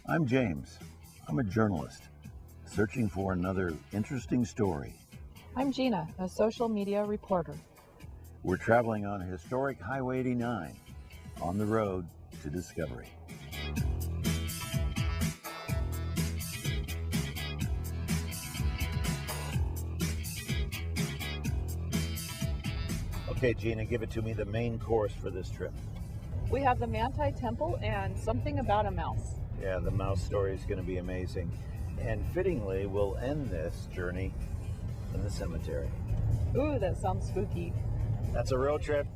I'm James. I'm a journalist, searching for another interesting story. I'm Gina, a social media reporter. We're traveling on historic Highway 89, on the road to discovery. Okay, Gina, give it to me, the main course for this trip. We have the Manti Temple and something about a mouse. Yeah, the mouse story is going to be amazing. And fittingly, we'll end this journey in the cemetery. Ooh, that sounds spooky. That's a road trip.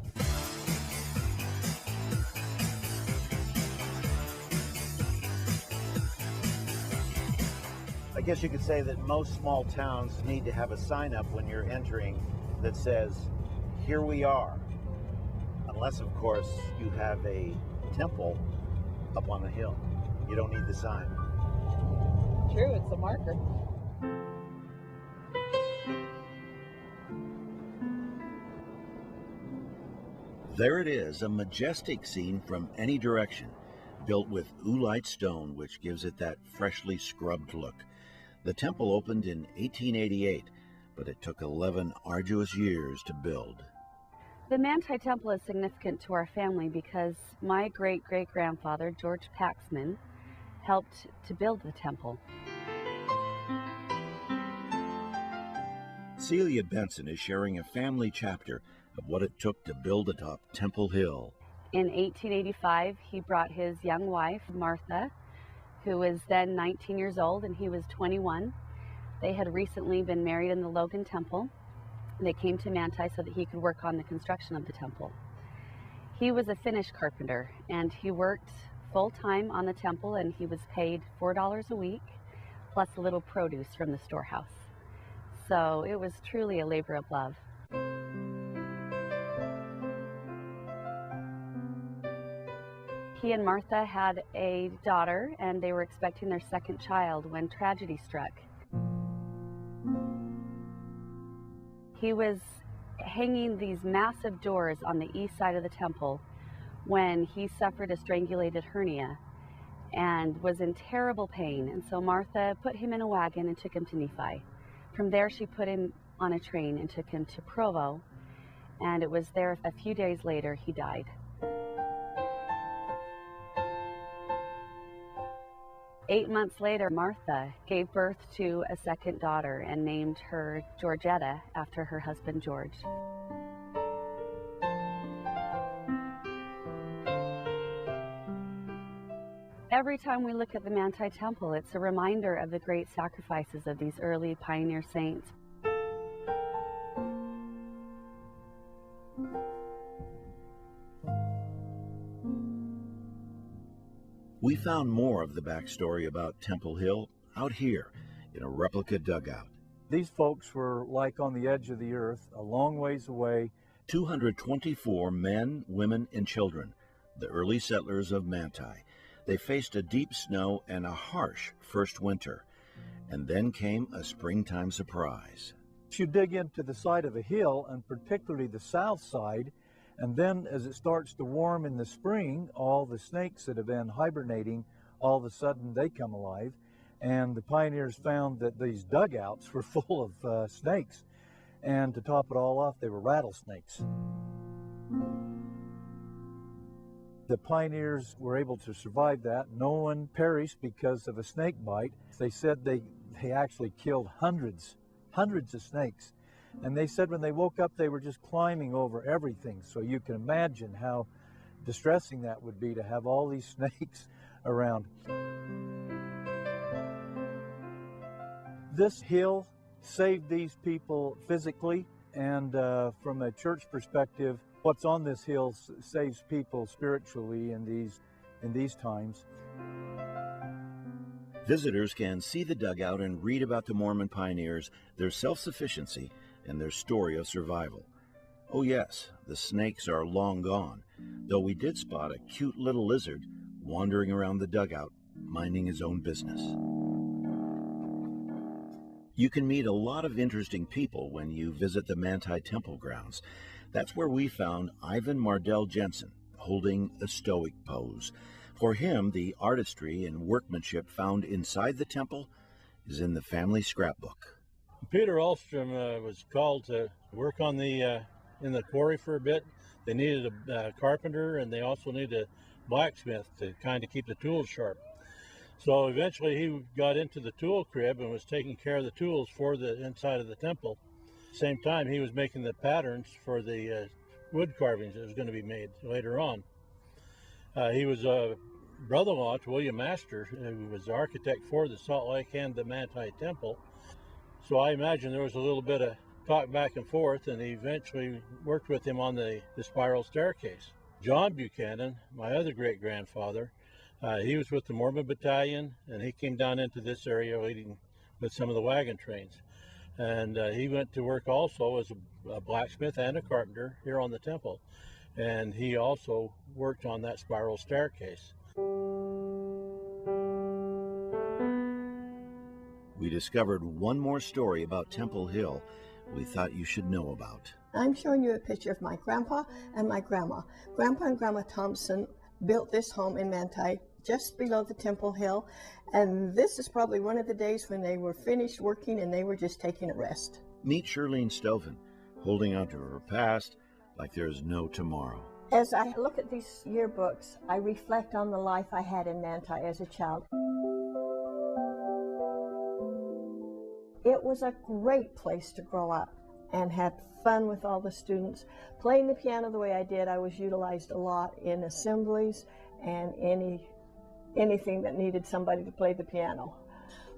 I guess you could say that most small towns need to have a sign up when you're entering that says, "Here we are." Unless, of course, you have a temple up on the hill. You don't need the sign. True, it's a marker. There it is, a majestic scene from any direction, built with oolite stone, which gives it that freshly scrubbed look. The temple opened in 1888, but it took 11 arduous years to build. The Manti Temple is significant to our family because my great-great-grandfather, George Paxman, helped to build the temple. Celia Benson is sharing a family chapter of what it took to build atop Temple Hill. In 1885, he brought his young wife, Martha, who was then 19 years old and he was 21. They had recently been married in the Logan Temple. They came to Manti so that he could work on the construction of the temple. He was a Finnish carpenter and he worked full-time on the temple and he was paid $4 a week plus a little produce from the storehouse. So it was truly a labor of love. He and Martha had a daughter and they were expecting their second child when tragedy struck. He was hanging these massive doors on the east side of the temple when he suffered a strangulated hernia and was in terrible pain. And so Martha put him in a wagon and took him to Nephi. From there, she put him on a train and took him to Provo. And it was there a few days later he died. Eight months later, Martha gave birth to a second daughter and named her Georgetta after her husband George. Every time we look at the Manti Temple, it's a reminder of the great sacrifices of these early pioneer saints. We found more of the backstory about Temple Hill out here in a replica dugout. These folks were like on the edge of the earth, a long ways away. 224 men, women, and children, the early settlers of Manti. They faced a deep snow and a harsh first winter, and then came a springtime surprise. You dig into the side of a hill, and particularly the south side, and then as it starts to warm in the spring, all the snakes that have been hibernating, all of a sudden they come alive. And the pioneers found that these dugouts were full of snakes. And to top it all off, they were rattlesnakes. The pioneers were able to survive that. No one perished because of a snake bite. They said they actually killed hundreds of snakes. And they said when they woke up, they were just climbing over everything. So you can imagine how distressing that would be to have all these snakes around. This hill saved these people physically, and from a church perspective, what's on this hill saves people spiritually in these times. Visitors can see the dugout and read about the Mormon pioneers, their self-sufficiency, and their story of survival. Oh yes, the snakes are long gone, though we did spot a cute little lizard wandering around the dugout, minding his own business. You can meet a lot of interesting people when you visit the Manti Temple grounds. That's where we found Ivan Mardell Jensen, holding a stoic pose. For him, the artistry and workmanship found inside the temple is in the family scrapbook. Peter Ahlstrom was called to work on in the quarry for a bit. They needed a carpenter, and they also needed a blacksmith to kind of keep the tools sharp. So eventually he got into the tool crib and was taking care of the tools for the inside of the temple. Same time, he was making the patterns for the wood carvings that was going to be made later on. He was a brother-in-law to William Astor, who was the architect for the Salt Lake and the Manti Temple. So I imagine there was a little bit of talk back and forth, and he eventually worked with him on the spiral staircase. John Buchanan, my other great-grandfather, he was with the Mormon battalion, and he came down into this area leading with some of the wagon trains. And he went to work also as a blacksmith and a carpenter here on the temple. And he also worked on that spiral staircase. We discovered one more story about Temple Hill we thought you should know about. I'm showing you a picture of my grandpa and my grandma. Grandpa and Grandma Thompson built this home in Manti, just below the Temple Hill. And this is probably one of the days when they were finished working and they were just taking a rest. Meet Shirlene Stovin, holding on to her past like there's no tomorrow. As I look at these yearbooks, I reflect on the life I had in Manti as a child. It was a great place to grow up and have fun with all the students. Playing the piano the way I did, I was utilized a lot in assemblies and anything that needed somebody to play the piano.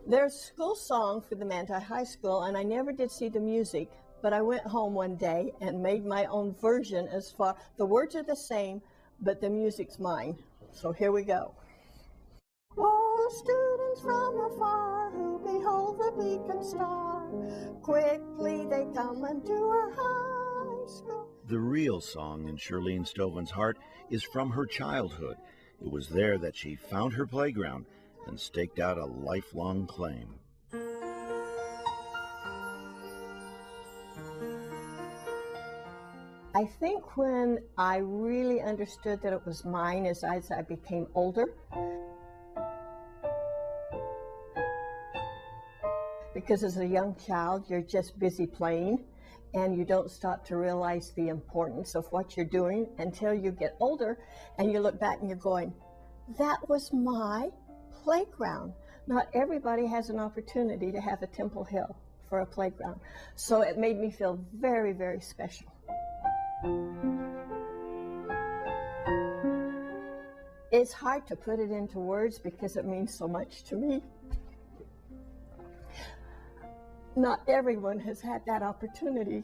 There's a school song for the Manti High School, and I never did see the music, but I went home one day and made my own version. The words are the same, but the music's mine. So here we go. Oh, students from afar who behold the beacon star, quickly they come unto our high school. The real song in Shirlene Stovin's heart is from her childhood. It was there that she found her playground and staked out a lifelong claim. I think when I really understood that it was mine is as I became older. Because as a young child, you're just busy playing, and you don't start to realize the importance of what you're doing until you get older and you look back and you're going, that was my playground. Not everybody has an opportunity to have a Temple Hill for a playground. So it made me feel very, very special. It's hard to put it into words because it means so much to me. Not everyone has had that opportunity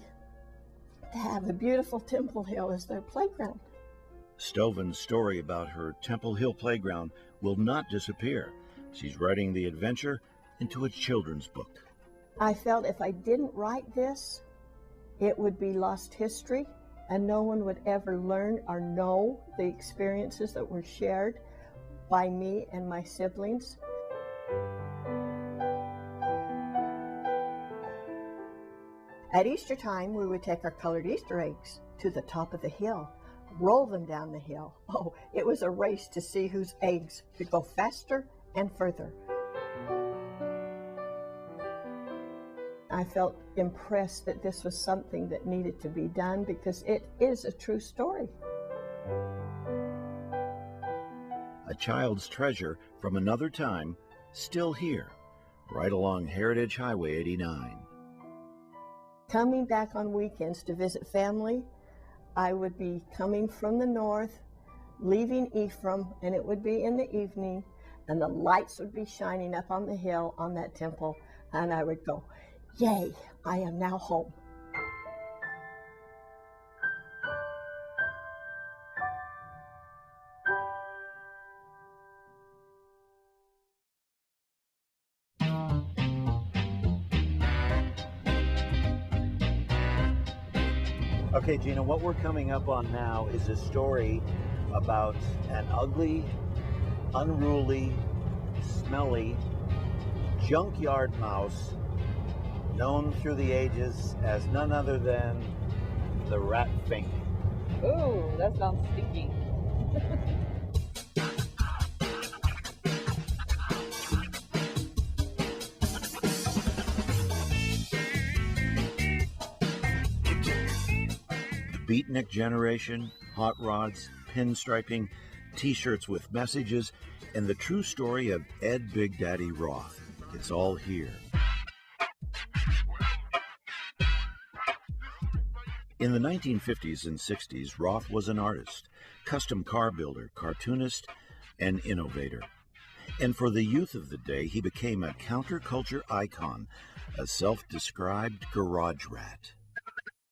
to have a beautiful Temple Hill as their playground. Stovin's story about her Temple Hill playground will not disappear. She's writing the adventure into a children's book. I felt if I didn't write this, it would be lost history, and no one would ever learn or know the experiences that were shared by me and my siblings. At Easter time, we would take our colored Easter eggs to the top of the hill, roll them down the hill. Oh, it was a race to see whose eggs could go faster and further. I felt impressed that this was something that needed to be done because it is a true story. A child's treasure from another time, still here, right along Heritage Highway 89. Coming back on weekends to visit family, I would be coming from the north, leaving Ephraim, and it would be in the evening, and the lights would be shining up on the hill on that temple, and I would go, yay, I am now home. Okay, Gina, what we're coming up on now is a story about an ugly, unruly, smelly, junkyard mouse known through the ages as none other than the Rat Fink. Ooh, that sounds stinky. beatnik generation, hot rods, pinstriping, t-shirts with messages, and the true story of Ed Big Daddy Roth. It's all here. In the 1950s and 60s, Roth was an artist, custom car builder, cartoonist, and innovator. And for the youth of the day, he became a counterculture icon, a self-described garage rat.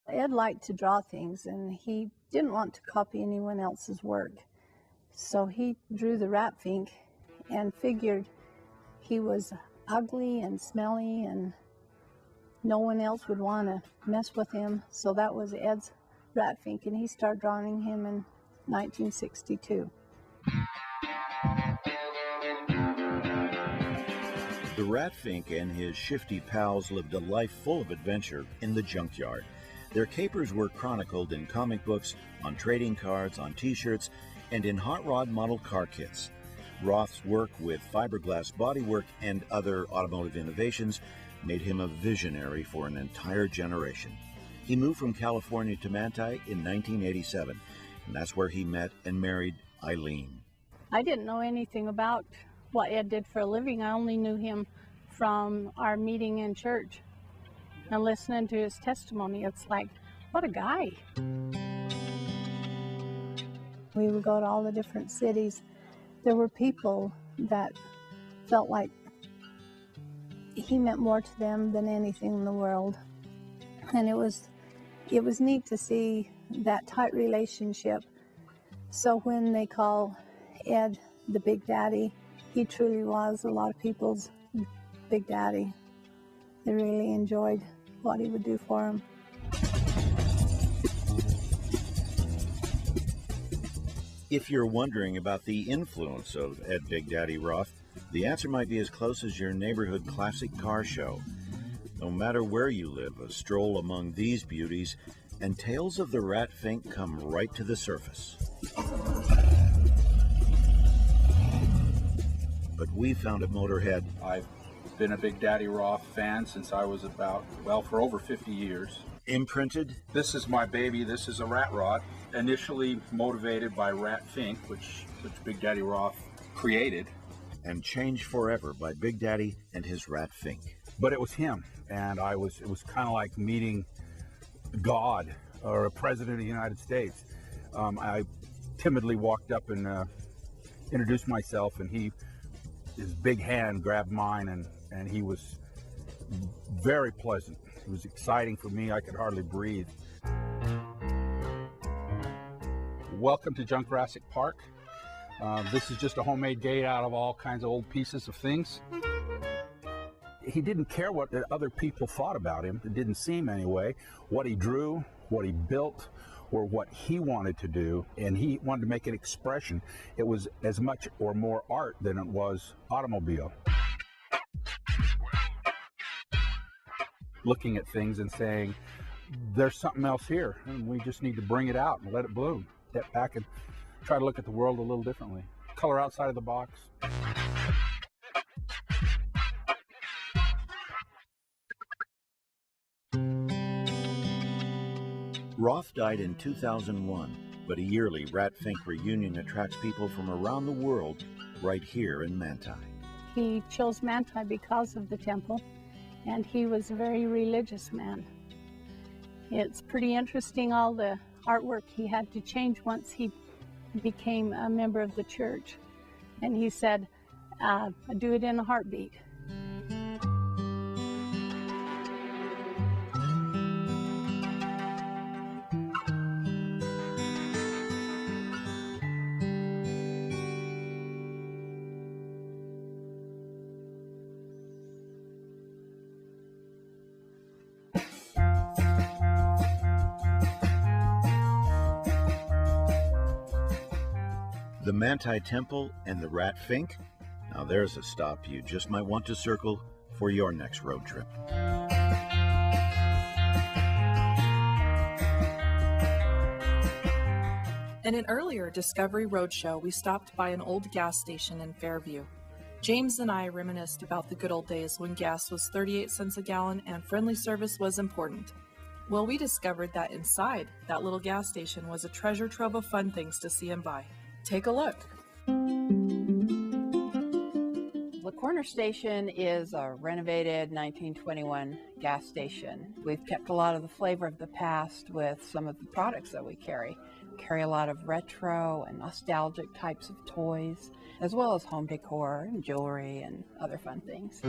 Ed liked to draw things, and he didn't want to copy anyone else's work. So he drew the Rat Fink and figured he was ugly and smelly and no one else would want to mess with him. So that was Ed's Rat Fink, and he started drawing him in 1962. The Rat Fink and his shifty pals lived a life full of adventure in the junkyard. Their capers were chronicled in comic books, on trading cards, on t-shirts, and in hot rod model car kits. Roth's work with fiberglass bodywork and other automotive innovations made him a visionary for an entire generation. He moved from California to Manti in 1987, and that's where he met and married Eileen. I didn't know anything about what Ed did for a living. I only knew him from our meeting in church and listening to his testimony. It's like, what a guy. We would go to all the different cities. There were people that felt like he meant more to them than anything in the world. And it was neat to see that tight relationship. So when they call Ed the Big Daddy, he truly was a lot of people's Big Daddy. They really enjoyed what he would do for them. If you're wondering about the influence of Ed Big Daddy Roth, the answer might be as close as your neighborhood classic car show. No matter where you live, a stroll among these beauties, and tales of the Rat Fink come right to the surface. But we found at Motorhead. I've been a Big Daddy Roth fan since I was for over 50 years. Imprinted. This is my baby. This is a rat rod, initially motivated by Rat Fink, which Big Daddy Roth created. And changed forever by Big Daddy and his Rat Fink. But it was him, and it was kind of like meeting God or a president of the United States. I timidly walked up and introduced myself, and his big hand grabbed mine, and he was very pleasant. It was exciting for me. I could hardly breathe. Welcome to Junk Jurassic Park. This is just a homemade gate out of all kinds of old pieces of things. He didn't care what other people thought about him. It didn't seem anyway. What he drew, what he built, or what he wanted to do, and he wanted to make an expression. It was as much or more art than it was automobile. Looking at things and saying, there's something else here, and we just need to bring it out and let it bloom. Step back and try to look at the world a little differently. Color outside of the box. Roth died in 2001, but a yearly Rat Fink reunion attracts people from around the world right here in Manti. He chose Manti because of the temple, and he was a very religious man. It's pretty interesting, all the artwork he had to change once he became a member of the church. And he said, I do it in a heartbeat. The Manti Temple and the Rat Fink? Now there's a stop you just might want to circle for your next road trip. In an earlier Discovery Roadshow, we stopped by an old gas station in Fairview. James and I reminisced about the good old days when gas was 38 cents a gallon and friendly service was important. Well, we discovered that inside that little gas station was a treasure trove of fun things to see and buy. Take a look. The corner station is a renovated 1921 gas station. We've kept a lot of the flavor of the past with some of the products that we carry. We carry a lot of retro and nostalgic types of toys, as well as home decor and jewelry and other fun things.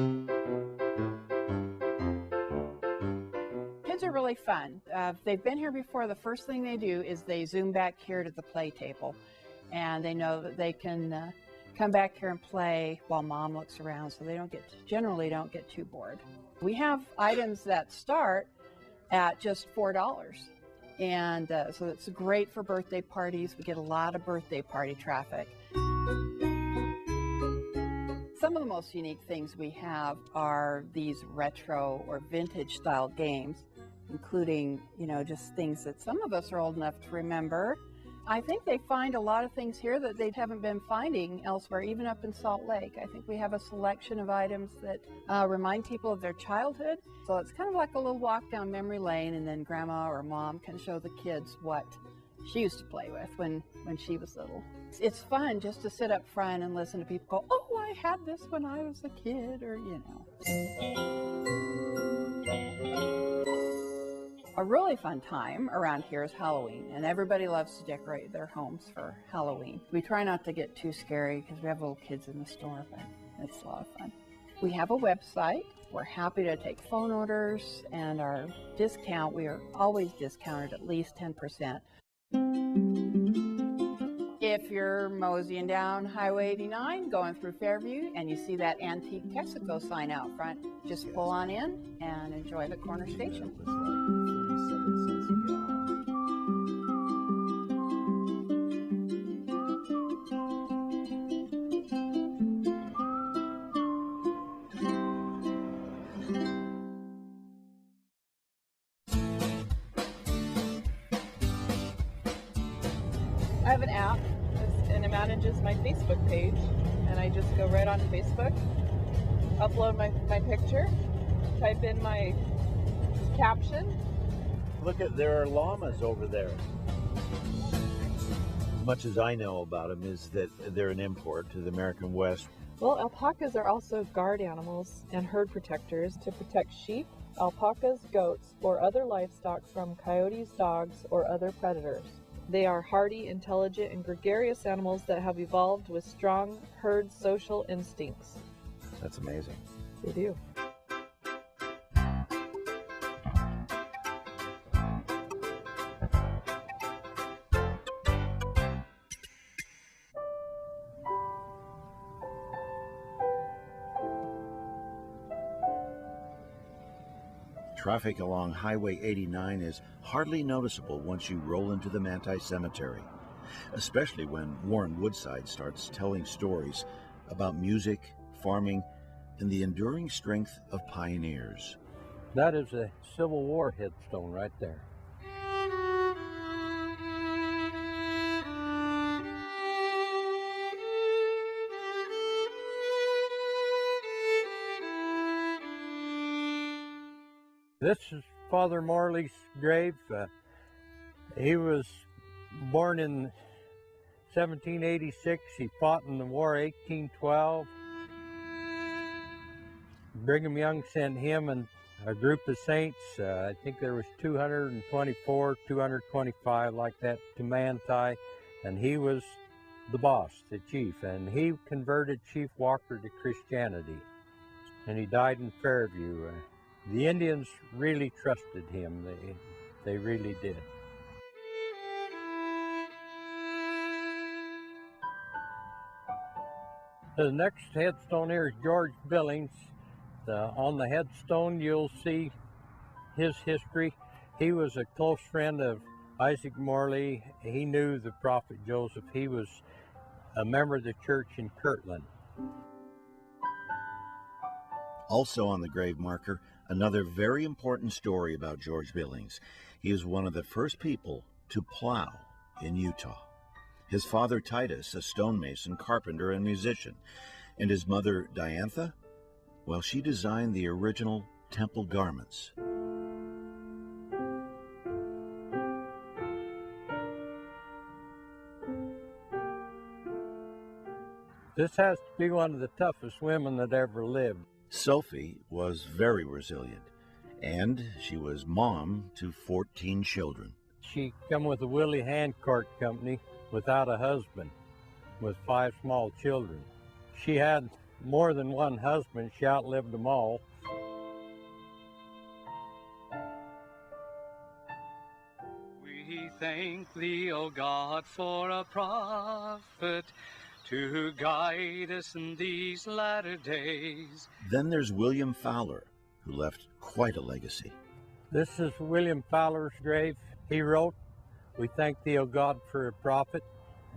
Kids are really fun. If they've been here before, the first thing they do is they zoom back here to the play table, and they know that they can come back here and play while mom looks around, so they generally don't get too bored. We have items that start at just $4, and so it's great for birthday parties. We get a lot of birthday party traffic. Some of the most unique things we have are these retro or vintage style games, including, just things that some of us are old enough to remember. I think they find a lot of things here that they haven't been finding elsewhere, even up in Salt Lake. I think we have a selection of items that remind people of their childhood. So it's kind of like a little walk down memory lane, and then grandma or mom can show the kids what she used to play with when she was little. It's fun just to sit up front and listen to people go, oh, I had this when I was a kid, or, A really fun time around here is Halloween, and everybody loves to decorate their homes for Halloween. We try not to get too scary because we have little kids in the store, but it's a lot of fun. We have a website. We're happy to take phone orders, and our discount, we are always discounted at least 10%. If you're moseying down Highway 89 going through Fairview and you see that antique Texaco sign out front, just pull on in and enjoy the corner station. I have an app, and it manages my Facebook page, and I just go right on Facebook, upload my picture, type in my caption. Look there are llamas over there. Much as I know about them is that they're an import to the American West. Well, alpacas are also guard animals and herd protectors to protect sheep, alpacas, goats, or other livestock from coyotes, dogs, or other predators. They are hardy, intelligent, and gregarious animals that have evolved with strong herd social instincts. That's amazing. They do. Traffic along Highway 89 is hardly noticeable once you roll into the Manti Cemetery, especially when Warren Woodside starts telling stories about music, farming, and the enduring strength of pioneers. That is a Civil War headstone right there. This is Father Morley's grave. He was born in 1786. He fought in the War 1812. Brigham Young sent him and a group of saints, I think there was 224, 225 like that, to Manti, and he was the boss, the chief, and he converted Chief Walker to Christianity, and he died in Fairview. The Indians really trusted him. They really did. The next headstone here is George Billings. On the headstone you'll see his history. He was a close friend of Isaac Morley. He knew the prophet Joseph. He was a member of the church in Kirtland. Also on the grave marker, another very important story about George Billings. He is one of the first people to plow in Utah. His father Titus, a stonemason, carpenter, and musician, and his mother Diantha, well, she designed the original temple garments. This has to be one of the toughest women that ever lived. Sophie was very resilient, and she was mom to 14 children. She come with a Willie Handcart company without a husband, with 5 small children. She had more than one husband. She outlived them all. We thank thee, O God, for a prophet to guide us in these latter days. Then there's William Fowler, who left quite a legacy. This is William Fowler's grave. He wrote, "We thank thee, O God, for a prophet."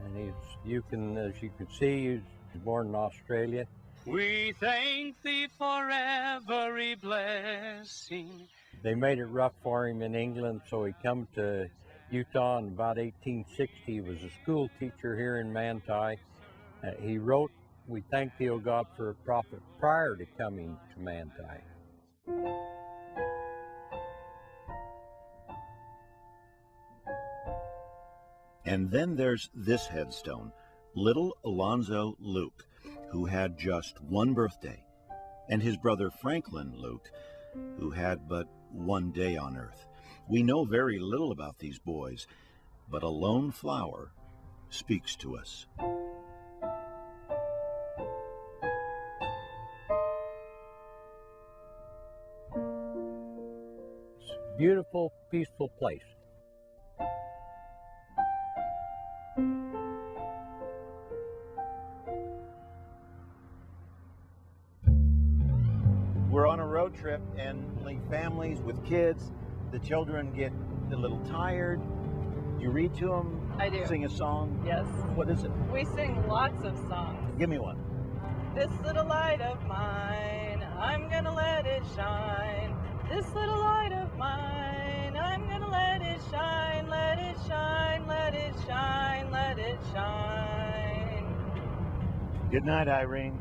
And as you can see, he was born in Australia. We thank thee for every blessing. They made it rough for him in England, so he come to Utah in about 1860. He was a school teacher here in Manti. He wrote, "We thank thee, O God, for a prophet," prior to coming to Manti. And then there's this headstone, little Alonzo Luke, who had just one birthday, and his brother Franklin Luke, who had but one day on earth. We know very little about these boys, but a lone flower speaks to us. It's a beautiful, peaceful place. We're on a road trip and families with kids. The children get a little tired. You read to them? I do. Sing a song? Yes. What is it? We sing lots of songs. Give me one. This little light of mine, I'm gonna let it shine. This little light of mine, I'm gonna let it shine, let it shine, let it shine, let it shine. Good night, Irene.